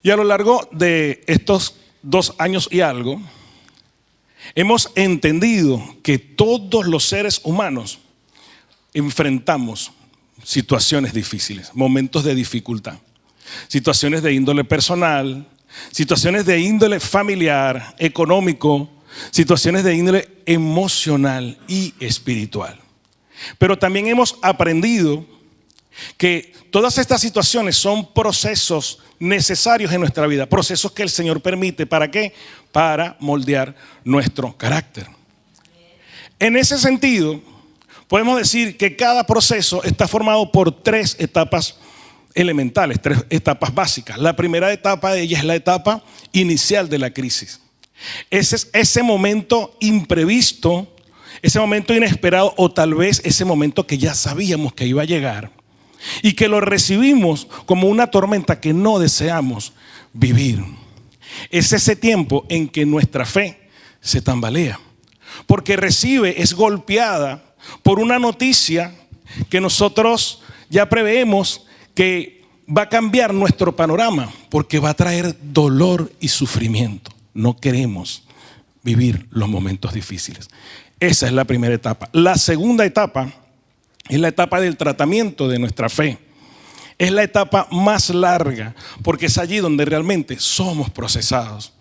Y a lo largo de estos 2 años y algo, hemos entendido que todos los seres humanos enfrentamos situaciones difíciles, momentos de dificultad, situaciones de índole personal, situaciones de índole familiar, económico, situaciones de índole emocional y espiritual. Pero también hemos aprendido que todas estas situaciones son procesos necesarios en nuestra vida, procesos que el Señor permite. ¿Para qué? Para moldear nuestro carácter. En ese sentido, podemos decir que cada proceso está formado por 3 etapas elementales, 3 etapas básicas. La primera etapa de ellas es la etapa inicial de la crisis. Ese es ese momento imprevisto, ese momento inesperado, o tal vez ese momento que ya sabíamos que iba a llegar y que lo recibimos como una tormenta que no deseamos vivir. Es ese tiempo en que nuestra fe se tambalea, porque es golpeada por una noticia que nosotros ya preveemos que va a cambiar nuestro panorama, porque va a traer dolor y sufrimiento. No queremos vivir los momentos difíciles. Esa es la primera etapa. La segunda etapa es la etapa del tratamiento de nuestra fe. Es la etapa más larga, porque es allí donde realmente somos procesados.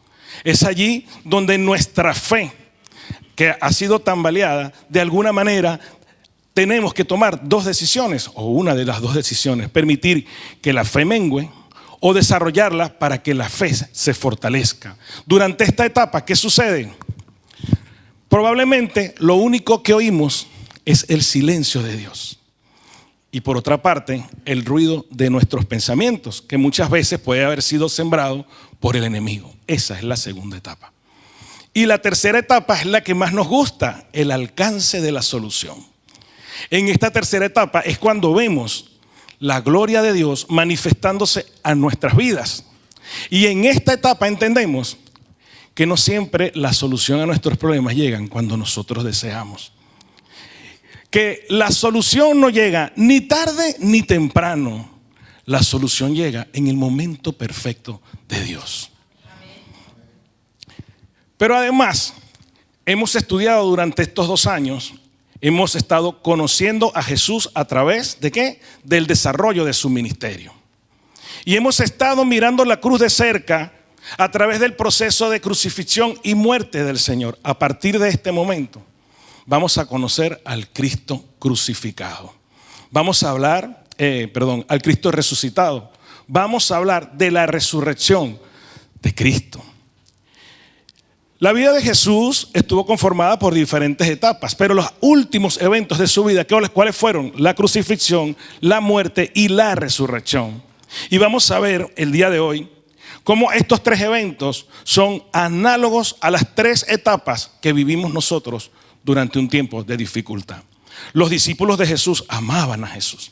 Es allí donde nuestra fe, que ha sido tambaleada, de alguna manera tenemos que tomar 2 decisiones, o una de las 2 decisiones: permitir que la fe mengue o desarrollarla para que la fe se fortalezca. Durante esta etapa, ¿qué sucede? Probablemente lo único que oímos es el silencio de Dios. Y por otra parte, el ruido de nuestros pensamientos, que muchas veces puede haber sido sembrado por el enemigo. Esa es la segunda etapa. Y la tercera etapa es la que más nos gusta: el alcance de la solución. En esta tercera etapa es cuando vemos la gloria de Dios manifestándose a nuestras vidas. Y en esta etapa entendemos que no siempre la solución a nuestros problemas llega cuando nosotros deseamos. Que la solución no llega ni tarde ni temprano. La solución llega en el momento perfecto de Dios. Pero además, hemos estudiado durante estos 2 años, hemos estado conociendo a Jesús a través de ¿qué? Del desarrollo de su ministerio. Y hemos estado mirando la cruz de cerca a través del proceso de crucifixión y muerte del Señor. A partir de este momento vamos a conocer al Cristo crucificado. Vamos a hablar, al Cristo resucitado. Vamos a hablar de la resurrección de Cristo. La vida de Jesús estuvo conformada por diferentes etapas, pero los últimos eventos de su vida, ¿cuáles fueron? La crucifixión, la muerte y la resurrección. Y vamos a ver el día de hoy cómo estos 3 eventos son análogos a las 3 etapas que vivimos nosotros durante un tiempo de dificultad. Los discípulos de Jesús amaban a Jesús.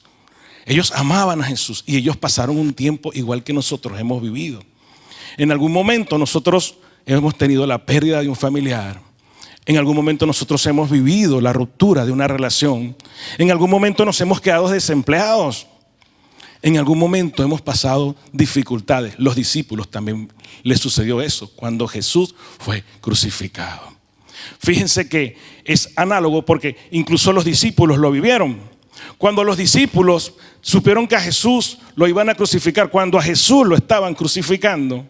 Ellos amaban a Jesús y ellos pasaron un tiempo igual que nosotros hemos vivido. En algún momento nosotros hemos tenido la pérdida de un familiar. En algún momento nosotros hemos vivido la ruptura de una relación. En algún momento nos hemos quedado desempleados. En algún momento hemos pasado dificultades. Los discípulos también les sucedió eso cuando Jesús fue crucificado. Fíjense que es análogo porque incluso los discípulos lo vivieron. Cuando los discípulos supieron que a Jesús lo iban a crucificar, cuando a Jesús lo estaban crucificando,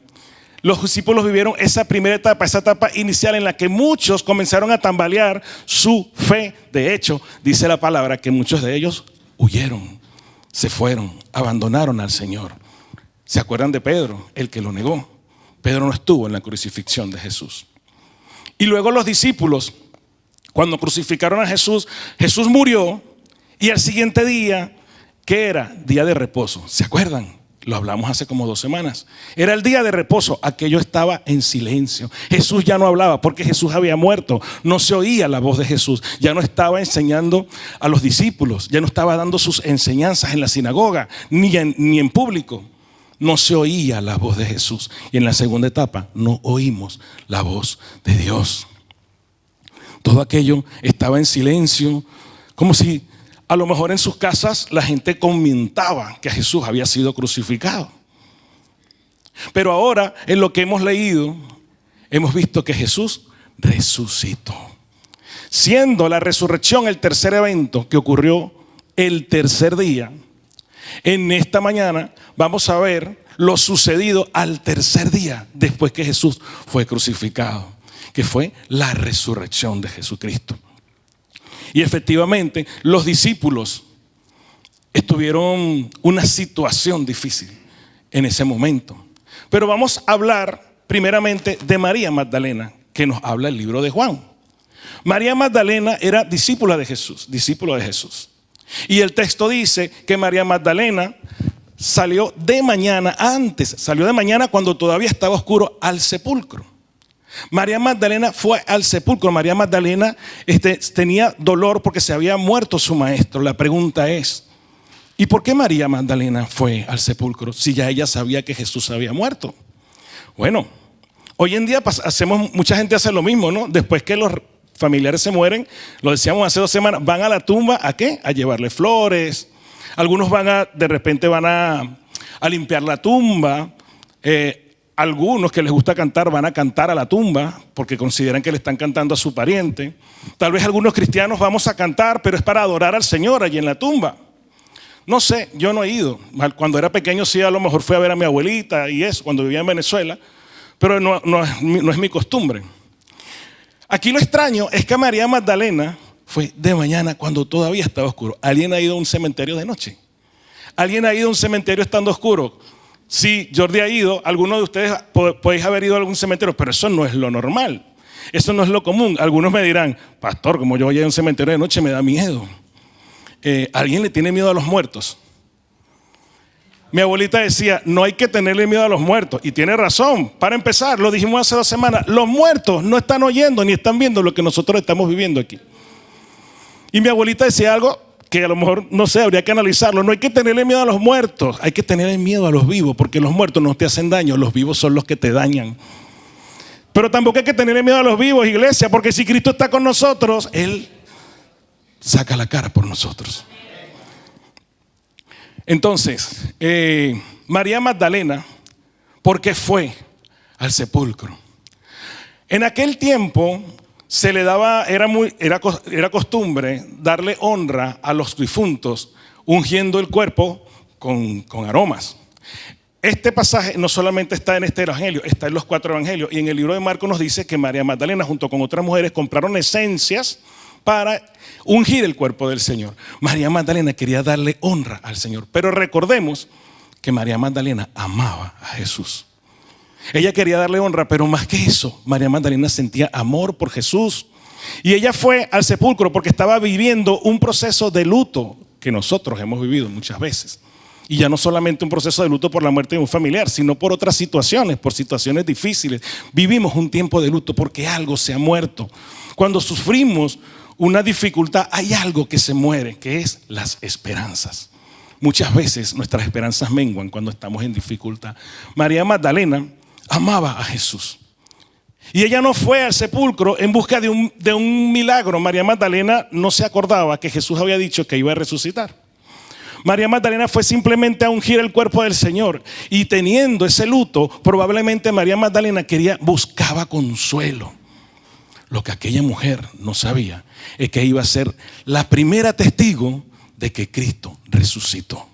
los discípulos vivieron esa primera etapa, esa etapa inicial en la que muchos comenzaron a tambalear su fe. De hecho, dice la palabra que muchos de ellos huyeron, se fueron, abandonaron al Señor. ¿Se acuerdan de Pedro, el que lo negó? Pedro no estuvo en la crucifixión de Jesús. Y luego los discípulos, cuando crucificaron a Jesús, Jesús murió y al siguiente día, ¿qué era? Día de reposo. ¿Se acuerdan? Lo hablamos hace como 2 semanas. Era el día de reposo. Aquello estaba en silencio. Jesús ya no hablaba porque Jesús había muerto. No se oía la voz de Jesús. Ya no estaba enseñando a los discípulos. Ya no estaba dando sus enseñanzas en la sinagoga ni en público. No se oía la voz de Jesús. Y en la segunda etapa no oímos la voz de Dios. Todo aquello estaba en silencio, como si a lo mejor en sus casas la gente comentaba que Jesús había sido crucificado. Pero ahora, en lo que hemos leído, hemos visto que Jesús resucitó. Siendo la resurrección el tercer evento que ocurrió el tercer día, en esta mañana vamos a ver lo sucedido al tercer día después que Jesús fue crucificado, que fue la resurrección de Jesucristo. Y efectivamente los discípulos estuvieron una situación difícil en ese momento. Pero vamos a hablar primeramente de María Magdalena, que nos habla el libro de Juan. María Magdalena era discípula de Jesús, discípulo de Jesús. Y el texto dice que María Magdalena salió de mañana cuando todavía estaba oscuro al sepulcro. María Magdalena fue al sepulcro. María Magdalena tenía dolor porque se había muerto su maestro. La pregunta es, ¿y por qué María Magdalena fue al sepulcro si ya ella sabía que Jesús había muerto? Bueno, hoy en día mucha gente hace lo mismo, ¿no? Después que los familiares se mueren, lo decíamos hace 2 semanas, van a la tumba, ¿a qué? A llevarle flores. Algunos de repente van a limpiar la tumba. Algunos que les gusta cantar van a cantar a la tumba porque consideran que le están cantando a su pariente. Tal vez algunos cristianos vamos a cantar, pero es para adorar al Señor allí en la tumba. No sé, yo no he ido. Cuando era pequeño sí, a lo mejor fui a ver a mi abuelita y eso, cuando vivía en Venezuela, pero no es mi costumbre. Aquí lo extraño es que María Magdalena fue de mañana cuando todavía estaba oscuro. ¿Alguien ha ido a un cementerio de noche? ¿Alguien ha ido a un cementerio estando oscuro? Sí, Jordi ha ido. Algunos de ustedes podéis haber ido a algún cementerio, pero eso no es lo normal. Eso no es lo común. Algunos me dirán, pastor, como yo voy a un cementerio de noche me da miedo. ¿Alguien le tiene miedo a los muertos? Mi abuelita decía, no hay que tenerle miedo a los muertos. Y tiene razón. Para empezar, lo dijimos hace 2 semanas, los muertos no están oyendo ni están viendo lo que nosotros estamos viviendo aquí. Y mi abuelita decía algo que a lo mejor, no sé, habría que analizarlo. No hay que tenerle miedo a los muertos, hay que tenerle miedo a los vivos, porque los muertos no te hacen daño, los vivos son los que te dañan. Pero tampoco hay que tenerle miedo a los vivos, iglesia, porque si Cristo está con nosotros, Él saca la cara por nosotros. Entonces, María Magdalena, ¿por qué fue al sepulcro? En aquel tiempo se le daba, era costumbre darle honra a los difuntos, ungiendo el cuerpo con aromas. Este pasaje no solamente está en este evangelio, está en los 4 evangelios. Y en el libro de Marcos nos dice que María Magdalena junto con otras mujeres compraron esencias para ungir el cuerpo del Señor. María Magdalena quería darle honra al Señor. Pero recordemos que María Magdalena amaba a Jesús. Ella quería darle honra, pero más que eso, María Magdalena sentía amor por Jesús. Y ella fue al sepulcro porque estaba viviendo un proceso de luto que nosotros hemos vivido muchas veces. Y ya no solamente un proceso de luto por la muerte de un familiar, sino por otras situaciones, por situaciones difíciles. Vivimos un tiempo de luto porque algo se ha muerto. Cuando sufrimos una dificultad, hay algo que se muere, que es las esperanzas. Muchas veces nuestras esperanzas menguan cuando estamos en dificultad. María Magdalena amaba a Jesús. Y ella no fue al sepulcro en busca de un milagro. María Magdalena no se acordaba que Jesús había dicho que iba a resucitar. María Magdalena fue simplemente a ungir el cuerpo del Señor. Y teniendo ese luto, probablemente María Magdalena buscaba consuelo. Lo que aquella mujer no sabía es que iba a ser la primera testigo de que Cristo resucitó.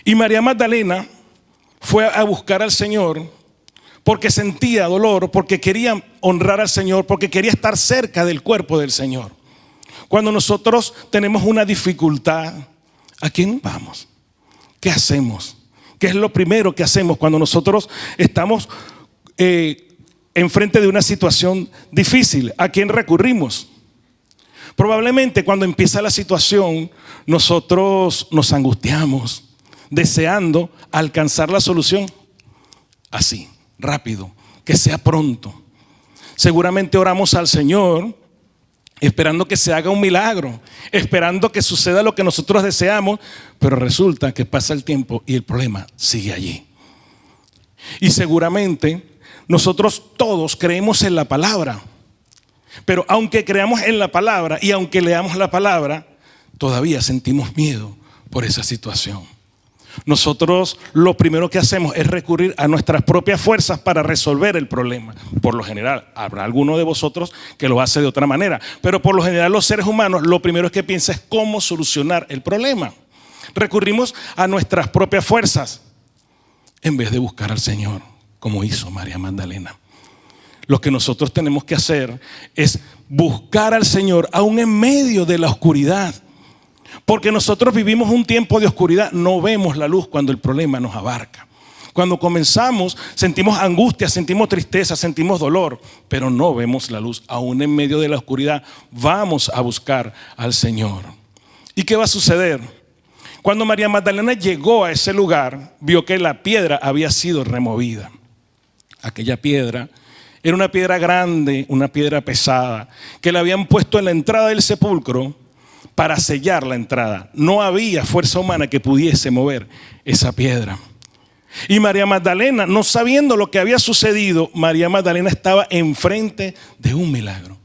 Y María Magdalena fue a buscar al Señor porque sentía dolor, porque quería honrar al Señor, porque quería estar cerca del cuerpo del Señor. Cuando nosotros tenemos una dificultad, ¿a quién vamos? ¿Qué hacemos? ¿Qué es lo primero que hacemos cuando nosotros estamos enfrente de una situación difícil? ¿A quién recurrimos? Probablemente cuando empieza la situación, nosotros nos angustiamos, deseando alcanzar la solución así, rápido, que sea pronto. Seguramente oramos al Señor esperando que se haga un milagro, esperando que suceda lo que nosotros deseamos, pero resulta que pasa el tiempo y el problema sigue allí. Y seguramente nosotros todos creemos en la palabra, pero aunque creamos en la palabra y aunque leamos la palabra, todavía sentimos miedo por esa situación. nosotros lo primero que hacemos es recurrir a nuestras propias fuerzas para resolver el problema. Por lo general, habrá alguno de vosotros que lo hace de otra manera, pero por lo general los seres humanos lo primero que piensan es cómo solucionar el problema. Recurrimos a nuestras propias fuerzas en vez de buscar al Señor, como hizo María Magdalena. Lo que nosotros tenemos que hacer es buscar al Señor aún en medio de la oscuridad. Porque nosotros vivimos un tiempo de oscuridad, no vemos la luz cuando el problema nos abarca. Cuando comenzamos sentimos angustia, sentimos tristeza, sentimos dolor, pero no vemos la luz. Aún en medio de la oscuridad vamos a buscar al Señor. ¿Y qué va a suceder? Cuando María Magdalena llegó a ese lugar, vio que la piedra había sido removida. Aquella piedra era una piedra grande, una piedra pesada, que la habían puesto en la entrada del sepulcro para sellar la entrada. No había fuerza humana que pudiese mover esa piedra. Y María Magdalena, no sabiendo lo que había sucedido, María Magdalena estaba enfrente de un milagro.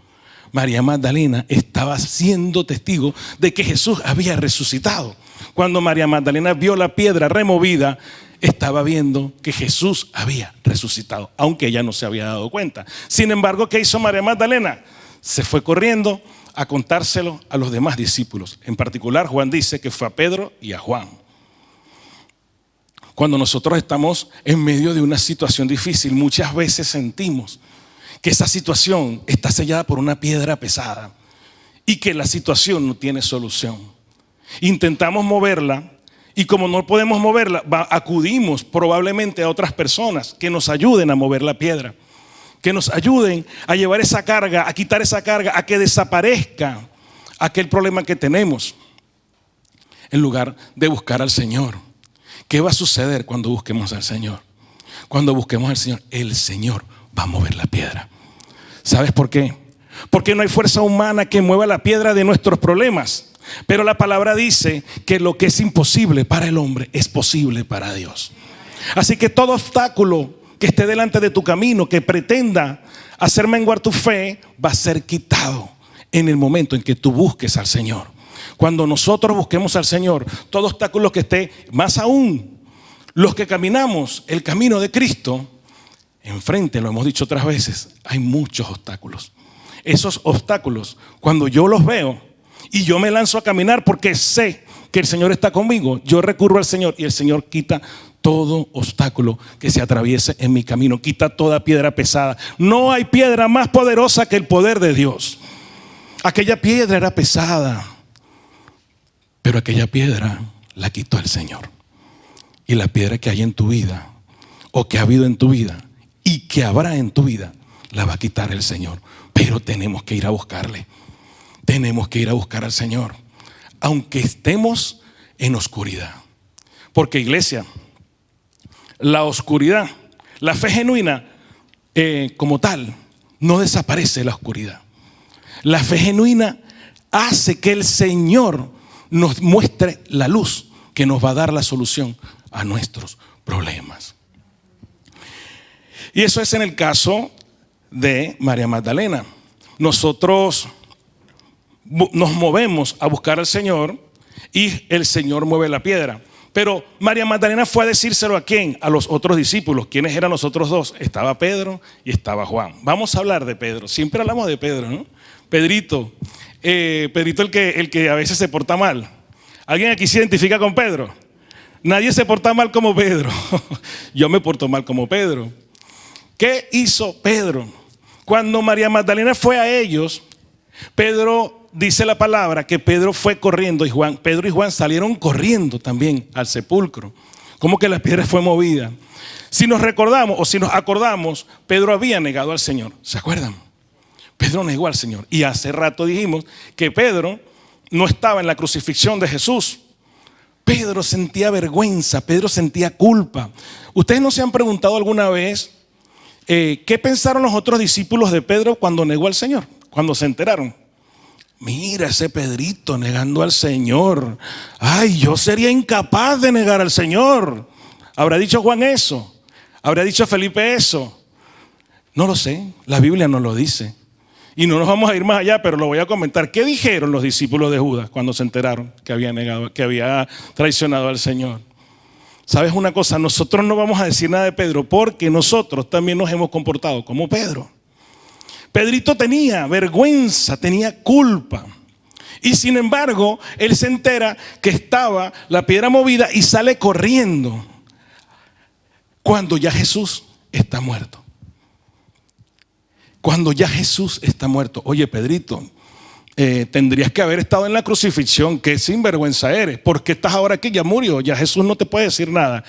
María Magdalena estaba siendo testigo de que Jesús había resucitado. Cuando María Magdalena vio la piedra removida, estaba viendo que Jesús había resucitado, aunque ella no se había dado cuenta. Sin embargo, ¿qué hizo María Magdalena? Se fue corriendo a contárselo a los demás discípulos. En particular, Juan dice que fue a Pedro y a Juan. Cuando nosotros estamos en medio de una situación difícil, muchas veces sentimos que esa situación está sellada por una piedra pesada y que la situación no tiene solución. Intentamos moverla y como no podemos moverla, acudimos probablemente a otras personas que nos ayuden a mover la piedra, que nos ayuden a llevar esa carga, a quitar esa carga, a que desaparezca aquel problema que tenemos, en lugar de buscar al Señor. ¿Qué va a suceder cuando busquemos al Señor? Cuando busquemos al Señor, el Señor va a mover la piedra. ¿Sabes por qué? Porque no hay fuerza humana que mueva la piedra de nuestros problemas. Pero la palabra dice que lo que es imposible para el hombre es posible para Dios. Así que todo obstáculo que esté delante de tu camino, que pretenda hacer menguar tu fe, va a ser quitado en el momento en que tú busques al Señor. Cuando nosotros busquemos al Señor, todo obstáculo que esté, más aún los que caminamos el camino de Cristo, enfrente, lo hemos dicho otras veces, hay muchos obstáculos. Esos obstáculos, cuando yo los veo y yo me lanzo a caminar porque sé que el Señor está conmigo, yo recurro al Señor y el Señor quita todo obstáculo que se atraviese en mi camino, quita toda piedra pesada. No hay piedra más poderosa que el poder de Dios. Aquella piedra era pesada, pero aquella piedra la quitó el Señor. Y la piedra que hay en tu vida, o que ha habido en tu vida, y que habrá en tu vida, la va a quitar el Señor. Pero tenemos que ir a buscarle. Tenemos que ir a buscar al Señor, aunque estemos en oscuridad. Porque, iglesia, la oscuridad, la fe genuina como tal, no desaparece la oscuridad. La fe genuina hace que el Señor nos muestre la luz que nos va a dar la solución a nuestros problemas. Y eso es en el caso de María Magdalena. Nosotros nos movemos a buscar al Señor y el Señor mueve la piedra. Pero María Magdalena fue a decírselo ¿a quién? A los otros discípulos. ¿Quiénes eran los otros dos? Estaba Pedro y estaba Juan. Vamos a hablar de Pedro. Siempre hablamos de Pedro, ¿no? Pedrito. Pedrito el que a veces se porta mal. ¿Alguien aquí se identifica con Pedro? Nadie se porta mal como Pedro. Yo me porto mal como Pedro. ¿Qué hizo Pedro? Cuando María Magdalena fue a ellos, Pedro, dice la palabra que Pedro fue corriendo y Pedro y Juan salieron corriendo también al sepulcro. Como que la piedra fue movida. Si nos recordamos o si nos acordamos, Pedro había negado al Señor. ¿Se acuerdan? Pedro negó al Señor. Y hace rato dijimos que Pedro no estaba en la crucifixión de Jesús. Pedro sentía vergüenza, Pedro sentía culpa. ¿Ustedes no se han preguntado alguna vez qué pensaron los otros discípulos de Pedro cuando negó al Señor? Cuando se enteraron. Mira ese Pedrito negando al Señor. Ay, yo sería incapaz de negar al Señor. ¿Habrá dicho Juan eso? ¿Habrá dicho Felipe eso? No lo sé, la Biblia no lo dice. Y no nos vamos a ir más allá, pero lo voy a comentar. ¿Qué dijeron los discípulos de Judas cuando se enteraron que había negado, que había traicionado al Señor? ¿Sabes una cosa? Nosotros no vamos a decir nada de Pedro porque nosotros también nos hemos comportado como Pedro. Pedrito tenía vergüenza, tenía culpa. Y sin embargo, él se entera que estaba la piedra movida y sale corriendo cuando ya Jesús está muerto. Cuando ya Jesús está muerto. Oye, Pedrito, tendrías que haber estado en la crucifixión. Qué sinvergüenza eres. ¿Por qué estás ahora aquí? Ya murió, ya Jesús no te puede decir nada.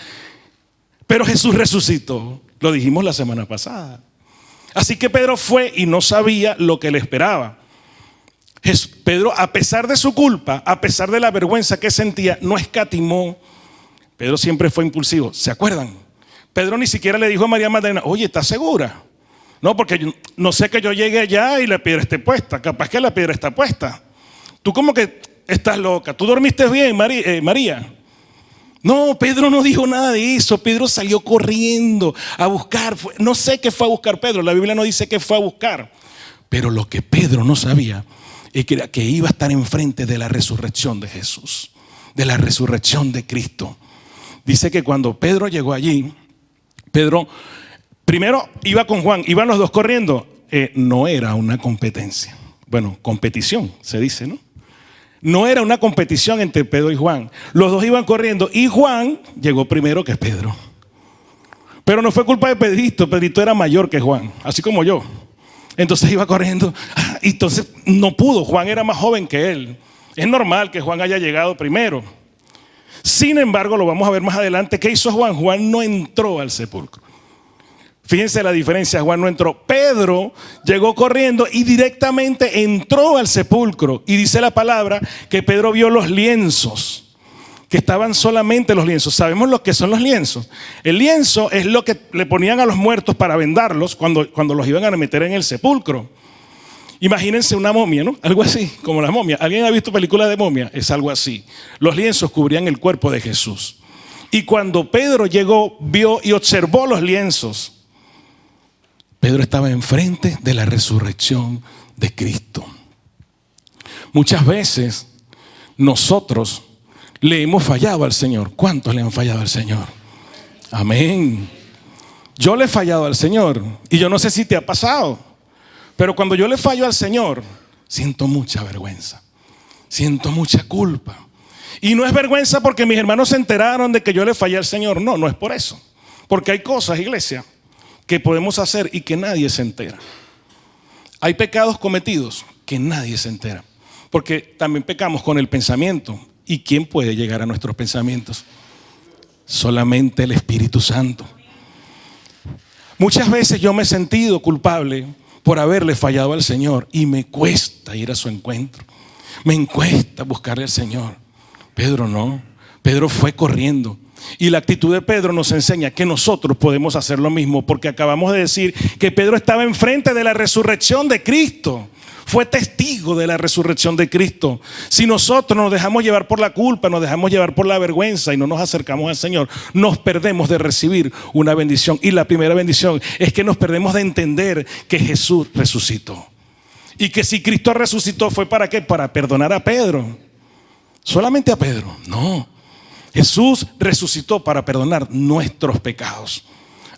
Pero Jesús resucitó. Lo dijimos la semana pasada. Así que Pedro fue y no sabía lo que le esperaba. Pedro, a pesar de su culpa, a pesar de la vergüenza que sentía, no escatimó. Pedro siempre fue impulsivo. ¿Se acuerdan? Pedro ni siquiera le dijo a María Magdalena, oye, ¿estás segura? No, porque yo, no sé que yo llegue allá y la piedra esté puesta. Capaz que la piedra está puesta. Tú como que estás loca. ¿Tú dormiste bien, María? No, Pedro no dijo nada de eso. Pedro salió corriendo a buscar. No sé qué fue a buscar Pedro. La Biblia no dice qué fue a buscar. Pero lo que Pedro no sabía es que iba a estar enfrente de la resurrección de Jesús, de la resurrección de Cristo. Dice que cuando Pedro llegó allí, Pedro primero iba con Juan, iban los dos corriendo. No era una competencia. Bueno, competición se dice, ¿no? No era una competición entre Pedro y Juan. Los dos iban corriendo y Juan llegó primero que Pedro. Pero no fue culpa de Pedrito. Pedrito era mayor que Juan, así como yo. Entonces iba corriendo. Y entonces no pudo. Juan era más joven que él. Es normal que Juan haya llegado primero. Sin embargo, lo vamos a ver más adelante. ¿Qué hizo Juan? Juan no entró al sepulcro. Fíjense la diferencia, Juan no entró. Pedro llegó corriendo y directamente entró al sepulcro. Y dice la palabra que Pedro vio los lienzos, que estaban solamente los lienzos. ¿Sabemos lo que son los lienzos? El lienzo es lo que le ponían a los muertos para vendarlos cuando los iban a meter en el sepulcro. Imagínense una momia, ¿no? Algo así, como la momia. ¿Alguien ha visto películas de momia? Es algo así. Los lienzos cubrían el cuerpo de Jesús. Y cuando Pedro llegó, vio y observó los lienzos, Pedro estaba enfrente de la resurrección de Cristo. Muchas veces nosotros le hemos fallado al Señor. ¿Cuántos le han fallado al Señor? Amén. Yo le he fallado al Señor y yo no sé si te ha pasado, pero cuando yo le fallo al Señor, siento mucha vergüenza, siento mucha culpa. Y no es vergüenza porque mis hermanos se enteraron de que yo le fallé al Señor. No, no es por eso. Porque hay cosas, iglesia, que podemos hacer y que nadie se entera. Hay pecados cometidos que nadie se entera. Porque también pecamos con el pensamiento. ¿Y quién puede llegar a nuestros pensamientos? Solamente el Espíritu Santo. Muchas veces yo me he sentido culpable por haberle fallado al Señor y me cuesta ir a su encuentro. Me cuesta buscarle al Señor. Pedro no. Pedro fue corriendo. Y la actitud de Pedro nos enseña que nosotros podemos hacer lo mismo, porque acabamos de decir que Pedro estaba enfrente de la resurrección de Cristo. Fue testigo de la resurrección de Cristo. Si nosotros nos dejamos llevar por la culpa, nos dejamos llevar por la vergüenza y no nos acercamos al Señor, nos perdemos de recibir una bendición. Y la primera bendición es que nos perdemos de entender que Jesús resucitó. Y que si Cristo resucitó, ¿fue para qué? Para perdonar a Pedro. Solamente a Pedro. No. Jesús resucitó para perdonar nuestros pecados.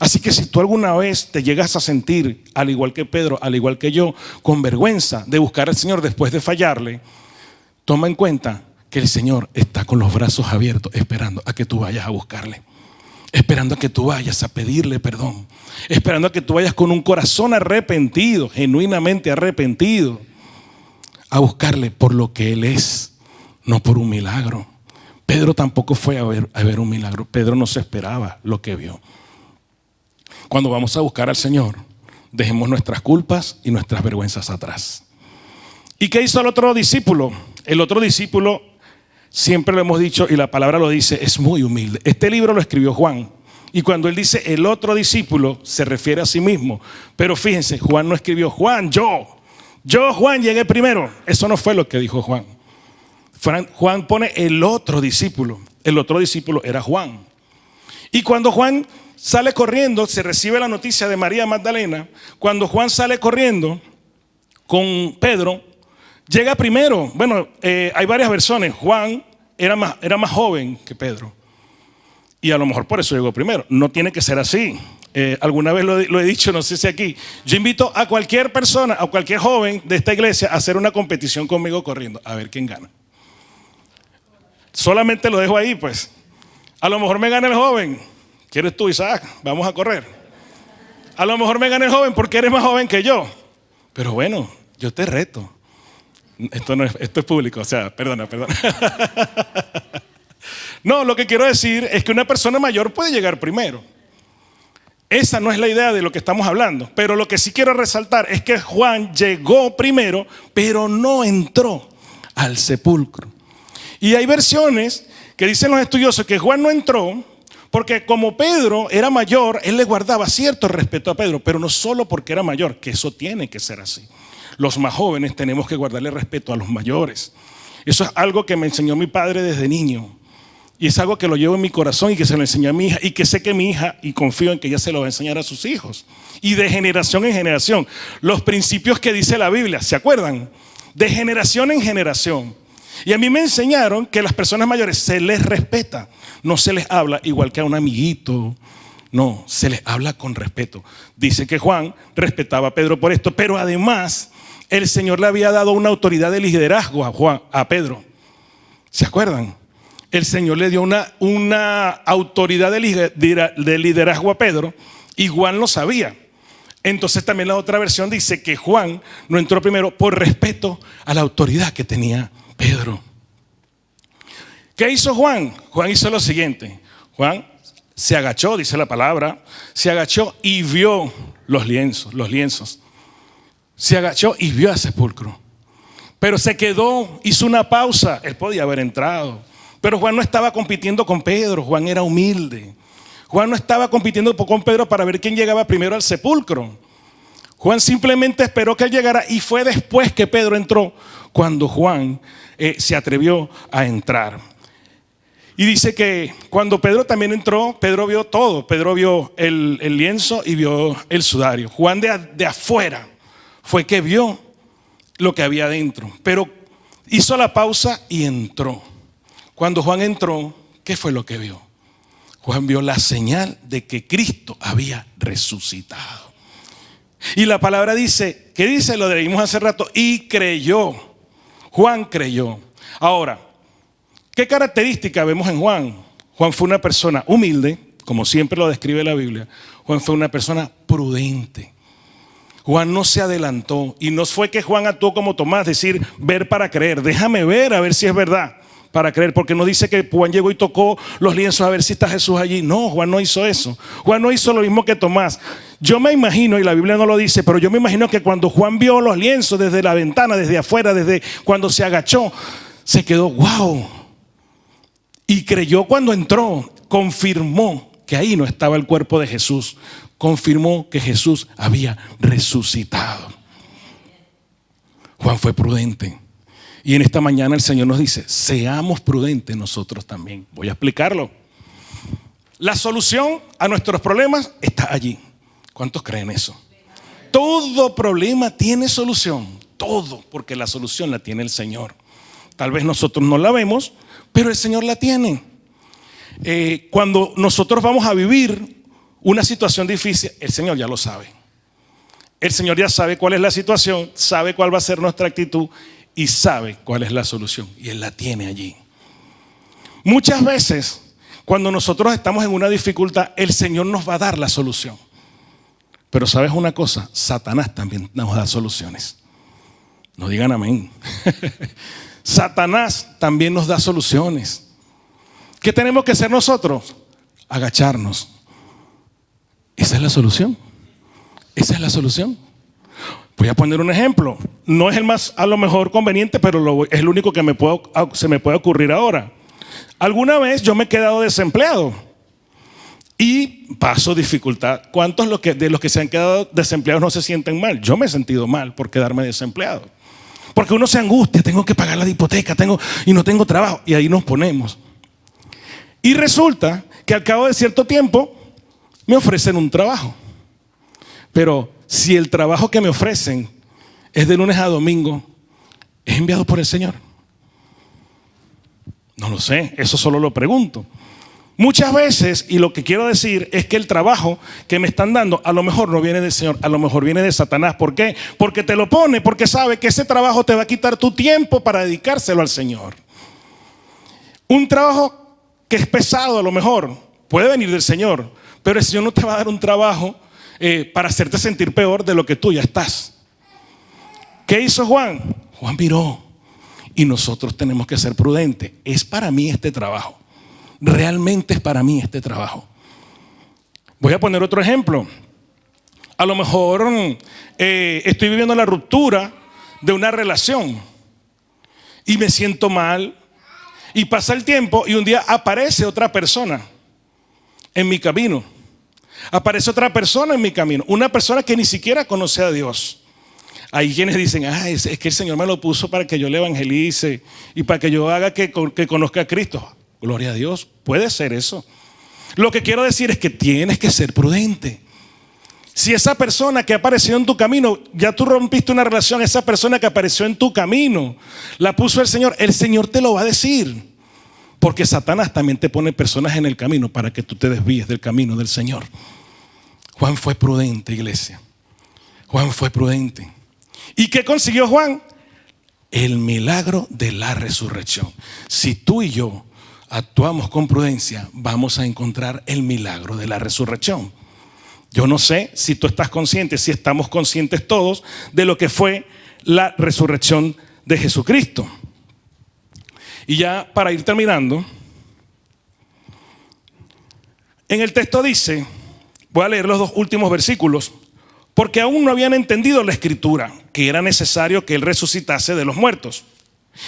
Así que si tú alguna vez te llegas a sentir, al igual que Pedro, al igual que yo, con vergüenza de buscar al Señor después de fallarle, toma en cuenta que el Señor está con los brazos abiertos esperando a que tú vayas a buscarle. Esperando a que tú vayas a pedirle perdón. Esperando a que tú vayas con un corazón arrepentido, genuinamente arrepentido, a buscarle por lo que Él es, no por un milagro. Pedro tampoco fue a ver un milagro. Pedro no se esperaba lo que vio. Cuando vamos a buscar al Señor, dejemos nuestras culpas y nuestras vergüenzas atrás. ¿Y qué hizo el otro discípulo? El otro discípulo, siempre lo hemos dicho y la palabra lo dice, es muy humilde. Este libro lo escribió Juan. Y cuando él dice el otro discípulo, se refiere a sí mismo. Pero fíjense, Juan no escribió Juan, yo Juan llegué primero. Eso no fue lo que dijo Juan. Juan pone el otro discípulo. El otro discípulo era Juan. Y cuando Juan sale corriendo, se recibe la noticia de María Magdalena. Cuando Juan sale corriendo con Pedro, llega primero. Bueno, hay varias versiones. Juan era más joven que Pedro. Y a lo mejor por eso llegó primero. No tiene que ser así. Alguna vez lo he dicho, no sé si aquí. Yo invito a cualquier persona, a cualquier joven de esta iglesia a hacer una competición conmigo corriendo, a ver quién gana. Solamente lo dejo ahí, pues. A lo mejor me gana el joven. ¿Quieres tú, Isaac? Vamos a correr. A lo mejor me gana el joven porque eres más joven que yo. Pero bueno, yo te reto. Esto es público, o sea, perdona. No, lo que quiero decir es que una persona mayor puede llegar primero. Esa no es la idea de lo que estamos hablando. Pero lo que sí quiero resaltar es que Juan llegó primero, pero no entró al sepulcro. Y hay versiones que dicen los estudiosos que Juan no entró porque como Pedro era mayor, él le guardaba cierto respeto a Pedro, pero no solo porque era mayor, que eso tiene que ser así. Los más jóvenes tenemos que guardarle respeto a los mayores. Eso es algo que me enseñó mi padre desde niño. Y es algo que lo llevo en mi corazón y que se lo enseñó a mi hija y que sé que mi hija, y confío en que ella se lo va a enseñar a sus hijos. Y de generación en generación. Los principios que dice la Biblia, ¿se acuerdan? De generación en generación. Y a mí me enseñaron que a las personas mayores se les respeta. No se les habla igual que a un amiguito. No, se les habla con respeto. Dice que Juan respetaba a Pedro por esto, pero además el Señor le había dado una autoridad de liderazgo a Pedro. ¿Se acuerdan? El Señor le dio una autoridad de liderazgo a Pedro y Juan lo sabía. Entonces también la otra versión dice que Juan no entró primero por respeto a la autoridad que tenía Pedro. ¿Qué hizo Juan? Juan hizo lo siguiente. Juan se agachó, dice la palabra, se agachó y vio los lienzos. Se agachó y vio al sepulcro. Pero se quedó, hizo una pausa. Él podía haber entrado. Pero Juan no estaba compitiendo con Pedro, Juan era humilde. Juan no estaba compitiendo con Pedro para ver quién llegaba primero al sepulcro. Juan simplemente esperó que él llegara y fue después que Pedro entró cuando Juan se atrevió a entrar. Y dice que cuando Pedro también entró, Pedro vio todo. Pedro vio el lienzo y vio el sudario. Juan de afuera fue que vio lo que había adentro, pero hizo la pausa y entró. Cuando Juan entró, ¿qué fue lo que vio? Juan vio la señal de que Cristo había resucitado. Y la palabra dice, ¿qué dice? Lo leímos hace rato, y creyó. Juan creyó. Ahora, ¿qué característica vemos en Juan? Juan fue una persona humilde, como siempre lo describe la Biblia. Juan fue una persona prudente. Juan no se adelantó y no fue que Juan actuó como Tomás, decir, ver para creer. Déjame ver a ver si es verdad. Para creer, porque no dice que Juan llegó y tocó los lienzos a ver si está Jesús allí. No, Juan no hizo eso. Juan no hizo lo mismo que Tomás. Yo me imagino, y la Biblia no lo dice, pero yo me imagino que cuando Juan vio los lienzos desde la ventana, desde afuera, desde cuando se agachó, se quedó, wow. Y creyó cuando entró, confirmó que ahí no estaba el cuerpo de Jesús. Confirmó que Jesús había resucitado. Juan fue prudente. Y en esta mañana el Señor nos dice, seamos prudentes nosotros también. Voy a explicarlo. La solución a nuestros problemas está allí. ¿Cuántos creen eso? Todo problema tiene solución. Todo, porque la solución la tiene el Señor. Tal vez nosotros no la vemos, pero el Señor la tiene. Cuando nosotros vamos a vivir una situación difícil, el Señor ya lo sabe. El Señor ya sabe cuál es la situación, sabe cuál va a ser nuestra actitud y sabe cuál es la solución. Y Él la tiene allí. Muchas veces, cuando nosotros estamos en una dificultad, el Señor nos va a dar la solución. Pero ¿sabes una cosa? Satanás también nos da soluciones. No digan amén. Satanás también nos da soluciones. ¿Qué tenemos que hacer nosotros? Agacharnos. Esa es la solución. Esa es la solución. Voy a poner un ejemplo. No es el más a lo mejor conveniente, pero es el único que se me puede ocurrir ahora. Alguna vez yo me he quedado desempleado y paso dificultad. ¿Cuántos de los que se han quedado desempleados no se sienten mal? Yo me he sentido mal por quedarme desempleado. Porque uno se angustia, tengo que pagar la hipoteca, y no tengo trabajo. Y ahí nos ponemos. Y resulta que al cabo de cierto tiempo me ofrecen un trabajo. Pero si el trabajo que me ofrecen es de lunes a domingo, ¿es enviado por el Señor? No lo sé, eso solo lo pregunto. Muchas veces, y lo que quiero decir es que el trabajo que me están dando a lo mejor no viene del Señor, a lo mejor viene de Satanás. ¿Por qué? Porque te lo pone, porque sabe que ese trabajo te va a quitar tu tiempo para dedicárselo al Señor. Un trabajo que es pesado a lo mejor puede venir del Señor, pero el Señor no te va a dar un trabajo para hacerte sentir peor de lo que tú ya estás. ¿Qué hizo Juan? Juan miró, y nosotros tenemos que ser prudentes. Es para mí este trabajo. Realmente es para mí este trabajo. Voy a poner otro ejemplo. A lo mejor estoy viviendo la ruptura de una relación y me siento mal, y pasa el tiempo y un día aparece otra persona en mi camino. Aparece otra persona en mi camino, una persona que ni siquiera conoce a Dios. Hay quienes dicen, es que el Señor me lo puso para que yo le evangelice y para que yo haga que conozca a Cristo. Gloria a Dios, puede ser eso. Lo que quiero decir es que tienes que ser prudente. Si esa persona que apareció en tu camino, ya tú rompiste una relación, esa persona que apareció en tu camino, la puso el Señor te lo va a decir. Porque Satanás también te pone personas en el camino para que tú te desvíes del camino del Señor. Juan fue prudente, iglesia. Juan fue prudente. ¿Y qué consiguió Juan? El milagro de la resurrección. Si tú y yo actuamos con prudencia, vamos a encontrar el milagro de la resurrección. Yo no sé si tú estás consciente, si estamos conscientes todos de lo que fue la resurrección de Jesucristo. Y ya para ir terminando, en el texto dice, voy a leer los 2 últimos versículos, porque aún no habían entendido la escritura, que era necesario que Él resucitase de los muertos.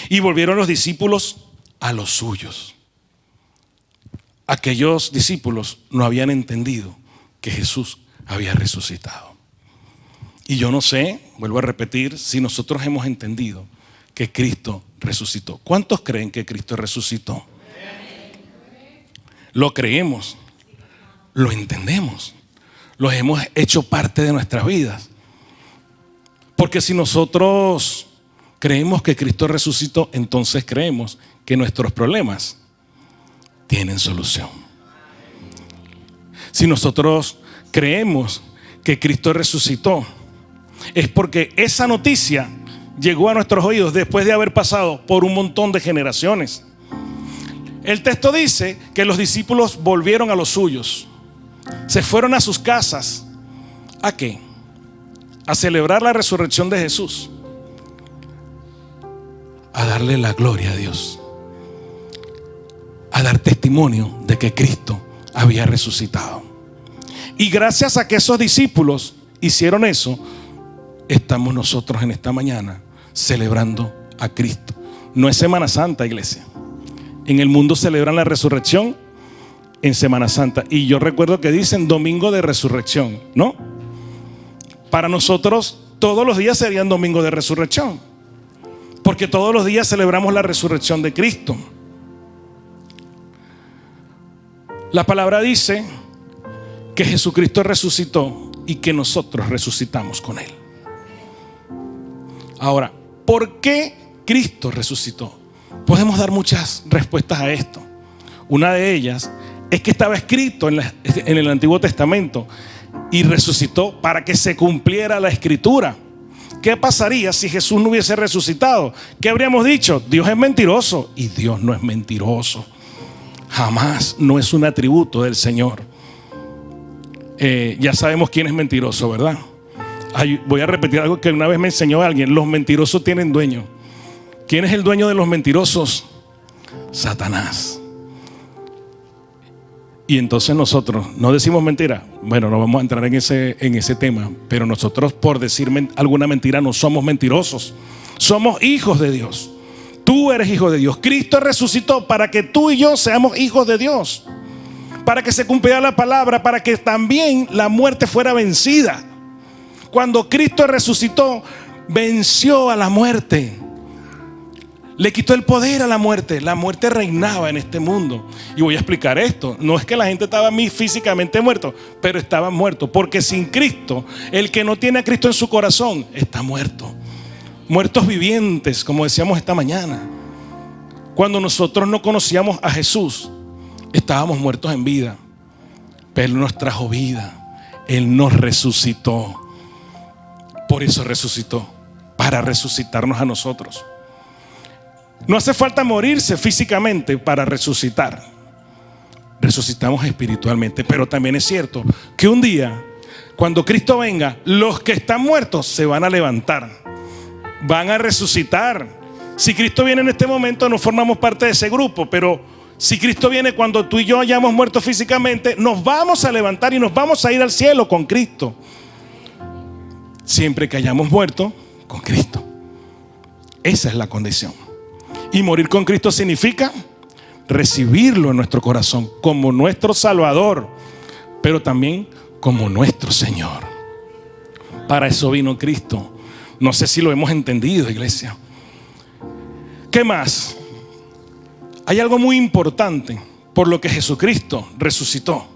Y volvieron los discípulos a los suyos. Aquellos discípulos no habían entendido que Jesús había resucitado. Y yo no sé, vuelvo a repetir, si nosotros hemos entendido que Cristo resucitó. ¿Cuántos creen que Cristo resucitó? Lo creemos, lo entendemos, lo hemos hecho parte de nuestras vidas. Porque si nosotros creemos que Cristo resucitó, entonces creemos que nuestros problemas tienen solución. Si nosotros creemos que Cristo resucitó, es porque esa noticia llegó a nuestros oídos después de haber pasado por un montón de generaciones. El texto dice que los discípulos volvieron a los suyos, se fueron a sus casas. ¿A qué? A celebrar la resurrección de Jesús, a darle la gloria a Dios, a dar testimonio de que Cristo había resucitado. Y gracias a que esos discípulos hicieron eso, estamos nosotros en esta mañana celebrando a Cristo. No es Semana Santa, iglesia. En el mundo celebran la resurrección en Semana Santa. Y yo recuerdo que dicen domingo de resurrección, ¿no? Para nosotros todos los días serían domingo de resurrección, porque todos los días celebramos la resurrección de Cristo. La palabra dice que Jesucristo resucitó y que nosotros resucitamos con Él. Ahora, ¿por qué Cristo resucitó? Podemos dar muchas respuestas a esto. Una de ellas es que estaba escrito en el Antiguo Testamento y resucitó para que se cumpliera la Escritura. ¿Qué pasaría si Jesús no hubiese resucitado? ¿Qué habríamos dicho? Dios es mentiroso. Y Dios no es mentiroso. Jamás, no es un atributo del Señor. Ya sabemos quién es mentiroso, ¿verdad? Voy a repetir algo que una vez me enseñó alguien. Los mentirosos tienen dueño. ¿Quién es el dueño de los mentirosos? Satanás. Y entonces nosotros no decimos mentira. Bueno, no vamos a entrar en ese tema, pero nosotros por decir alguna mentira no somos mentirosos. Somos hijos de Dios. Tú eres hijo de Dios. Cristo resucitó para que tú y yo seamos hijos de Dios, para que se cumpliera la palabra, para que también la muerte fuera vencida. Cuando Cristo resucitó, venció a la muerte. Le quitó el poder a la muerte. La muerte reinaba en este mundo. Y voy a explicar esto. No es que la gente estaba físicamente muerto, pero estaba muerto. Porque sin Cristo, el que no tiene a Cristo en su corazón, está muerto. Muertos vivientes, como decíamos esta mañana. Cuando nosotros no conocíamos a Jesús, Estábamos muertos en vida, pero Él nos trajo vida. Él nos resucitó. Por eso resucitó, para resucitarnos a nosotros. No hace falta morirse físicamente para resucitar. Resucitamos espiritualmente. Pero también es cierto que un día, cuando Cristo venga, los que están muertos se van a levantar, van a resucitar. Si Cristo viene en este momento, no formamos parte de ese grupo, pero si Cristo viene cuando tú y yo hayamos muerto físicamente, nos vamos a levantar y nos vamos a ir al cielo con Cristo. Siempre que hayamos muerto con Cristo. Esa es la condición. Y morir con Cristo significa recibirlo en nuestro corazón como nuestro Salvador, pero también como nuestro Señor. Para eso vino Cristo. No sé si lo hemos entendido, iglesia. ¿Qué más? Hay algo muy importante por lo que Jesucristo resucitó.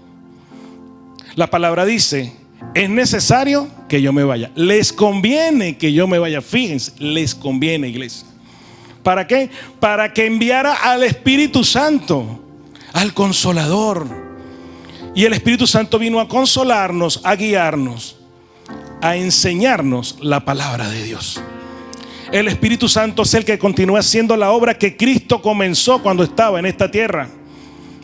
La palabra dice: es necesario que yo me vaya. Les conviene que yo me vaya. Fíjense, les conviene, iglesia. ¿Para qué? Para que enviara al Espíritu Santo, al Consolador. Y el Espíritu Santo vino a consolarnos, a guiarnos, a enseñarnos la palabra de Dios. El Espíritu Santo es el que continúa haciendo la obra que Cristo comenzó cuando estaba en esta tierra.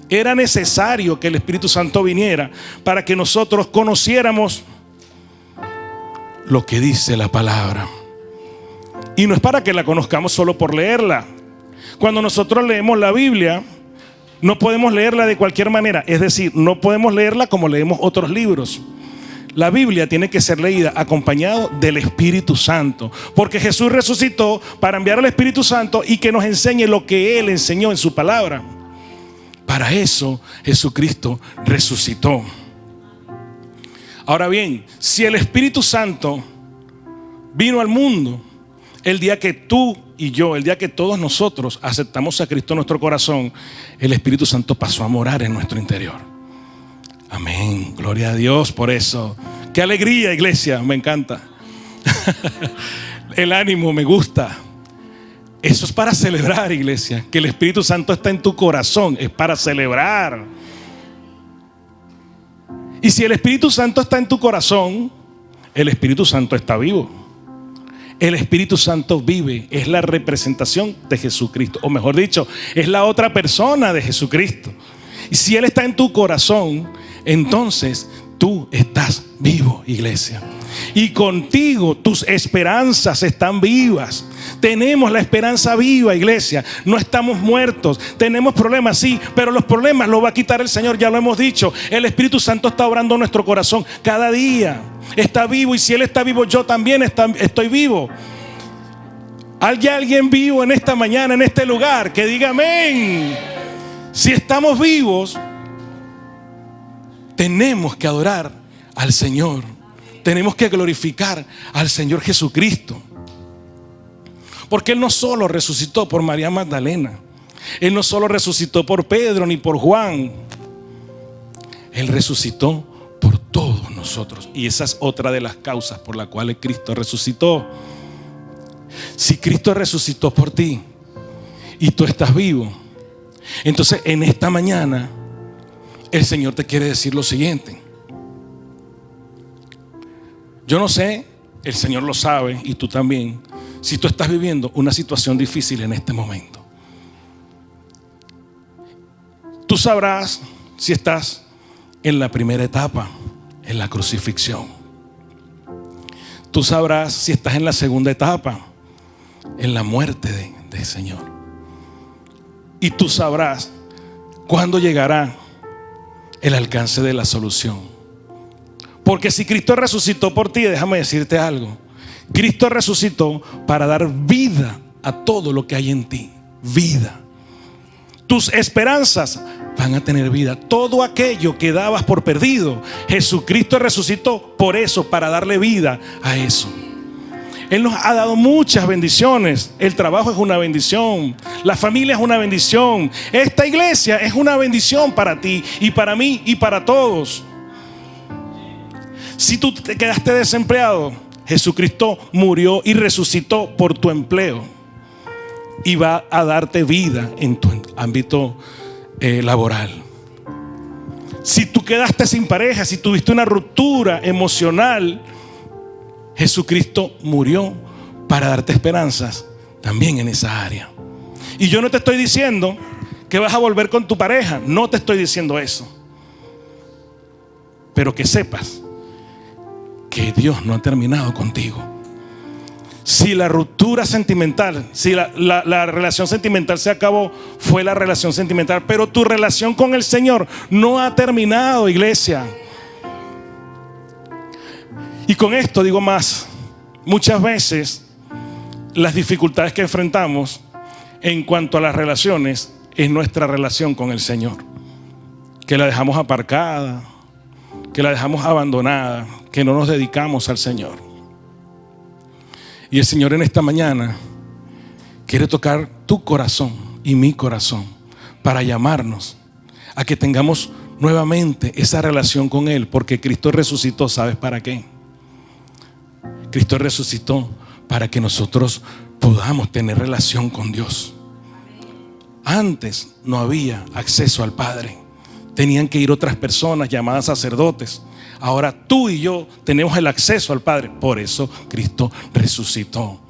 Era necesario que el Espíritu Santo viniera para que nosotros conociéramos lo que dice la palabra. Y no es para que la conozcamos solo por leerla. Cuando nosotros leemos la Biblia, no podemos leerla de cualquier manera. Es decir, no podemos leerla como leemos otros libros. La Biblia tiene que ser leída acompañado del Espíritu Santo, porque Jesús resucitó para enviar al Espíritu Santo y que nos enseñe lo que Él enseñó en su palabra. Para eso Jesucristo resucitó. Ahora bien, si el Espíritu Santo vino al mundo el día que tú y yo, el día que todos nosotros aceptamos a Cristo en nuestro corazón, el Espíritu Santo pasó a morar en nuestro interior. Amén, gloria a Dios por eso. Qué alegría, iglesia, me encanta. El ánimo me gusta. Eso es para celebrar, iglesia. Que el Espíritu Santo está en tu corazón, es para celebrar. Y si el Espíritu Santo está en tu corazón, el Espíritu Santo está vivo. El Espíritu Santo vive, es la representación de Jesucristo, o mejor dicho, es la otra persona de Jesucristo. Y si Él está en tu corazón, entonces tú estás vivo, iglesia. Y contigo tus esperanzas están vivas. Tenemos la esperanza viva, iglesia. No estamos muertos. Tenemos problemas, sí, pero los problemas los va a quitar el Señor, ya lo hemos dicho. El Espíritu Santo está obrando en nuestro corazón cada día. Está vivo, y si Él está vivo, yo también estoy vivo. ¿Hay alguien vivo en esta mañana, en este lugar, que diga amén? Si estamos vivos, tenemos que adorar al Señor. Tenemos que glorificar al Señor Jesucristo. Porque Él no solo resucitó por María Magdalena, Él no solo resucitó por Pedro ni por Juan. Él resucitó por todos nosotros. Y esa es otra de las causas por las cuales Cristo resucitó. Si Cristo resucitó por ti y tú estás vivo, entonces en esta mañana el Señor te quiere decir lo siguiente. Yo no sé, el Señor lo sabe y tú también, si tú estás viviendo una situación difícil en este momento. Tú sabrás si estás en la primera etapa, en la crucifixión. Tú sabrás si estás en la segunda etapa, en la muerte del Señor. Y tú sabrás cuándo llegará el alcance de la solución. Porque si Cristo resucitó por ti, déjame decirte algo. Cristo resucitó para dar vida a todo lo que hay en ti. Vida. Tus esperanzas van a tener vida. Todo aquello que dabas por perdido, Jesucristo resucitó por eso, para darle vida a eso. Él nos ha dado muchas bendiciones. El trabajo es una bendición. La familia es una bendición. Esta iglesia es una bendición para ti y para mí y para todos. Si tú te quedaste desempleado, Jesucristo murió y resucitó por tu empleo. Y va a darte vida en tu ámbito laboral. Si tú quedaste sin pareja, si tuviste una ruptura emocional, Jesucristo murió para darte esperanzas también en esa área. Y yo no te estoy diciendo que vas a volver con tu pareja, no te estoy diciendo eso. Pero que sepas que Dios no ha terminado contigo. Si la ruptura sentimental, si la relación sentimental se acabó, fue la relación sentimental, pero tu relación con el Señor no ha terminado, iglesia. Y con esto digo más, muchas veces las dificultades que enfrentamos en cuanto a las relaciones es nuestra relación con el Señor, que la dejamos aparcada, que la dejamos abandonada, que no nos dedicamos al Señor. Y el Señor en esta mañana quiere tocar tu corazón y mi corazón para llamarnos a que tengamos nuevamente esa relación con Él, porque Cristo resucitó, ¿sabes para qué? Cristo resucitó para que nosotros podamos tener relación con Dios. Antes no había acceso al Padre, tenían que ir otras personas llamadas sacerdotes. Ahora tú y yo tenemos el acceso al Padre. Por eso Cristo resucitó.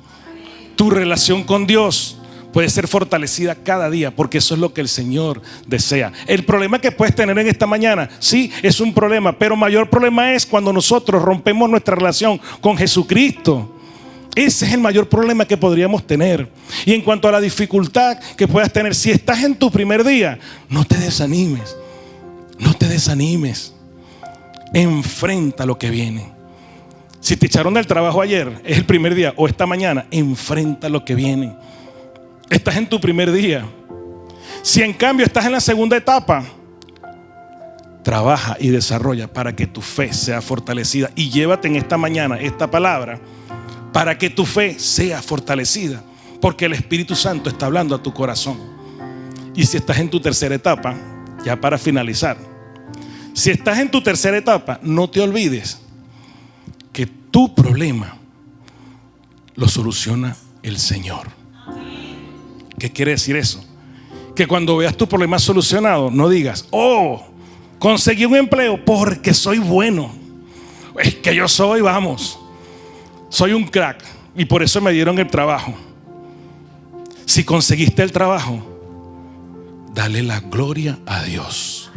Tu relación con Dios puede ser fortalecida cada día, porque eso es lo que el Señor desea. El problema que puedes tener en esta mañana, sí, es un problema, pero mayor problema es cuando nosotros rompemos nuestra relación con Jesucristo. Ese es el mayor problema que podríamos tener. Y en cuanto a la dificultad que puedas tener, si estás en tu primer día, no te desanimes. No te desanimes. Enfrenta lo que viene. Si te echaron del trabajo ayer, es el primer día, o esta mañana, enfrenta lo que viene. Estás en tu primer día. Si en cambio estás en la segunda etapa, trabaja y desarrolla para que tu fe sea fortalecida. Y llévate en esta mañana esta palabra para que tu fe sea fortalecida, porque el Espíritu Santo está hablando a tu corazón. Y si estás en tu tercera etapa, ya para finalizar, si estás en tu tercera etapa, no te olvides que tu problema lo soluciona el Señor. ¿Qué quiere decir eso? Que cuando veas tu problema solucionado, no digas: oh, conseguí un empleo porque soy bueno. Es que yo soy, vamos, soy un crack y por eso me dieron el trabajo. Si conseguiste el trabajo, dale la gloria a Dios.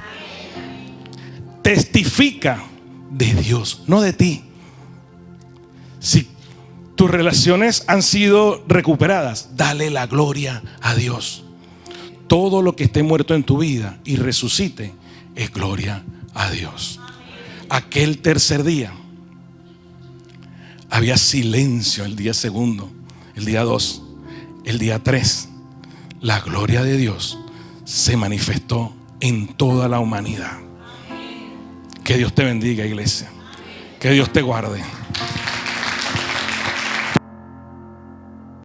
Testifica de Dios, no de ti. Si tus relaciones han sido recuperadas, dale la gloria a Dios. Todo lo que esté muerto en tu vida y resucite es gloria a Dios. Aquel tercer día había silencio. El día segundo, el día 2, el día 3, la gloria de Dios se manifestó en toda la humanidad. Que Dios te bendiga, iglesia. Que Dios te guarde.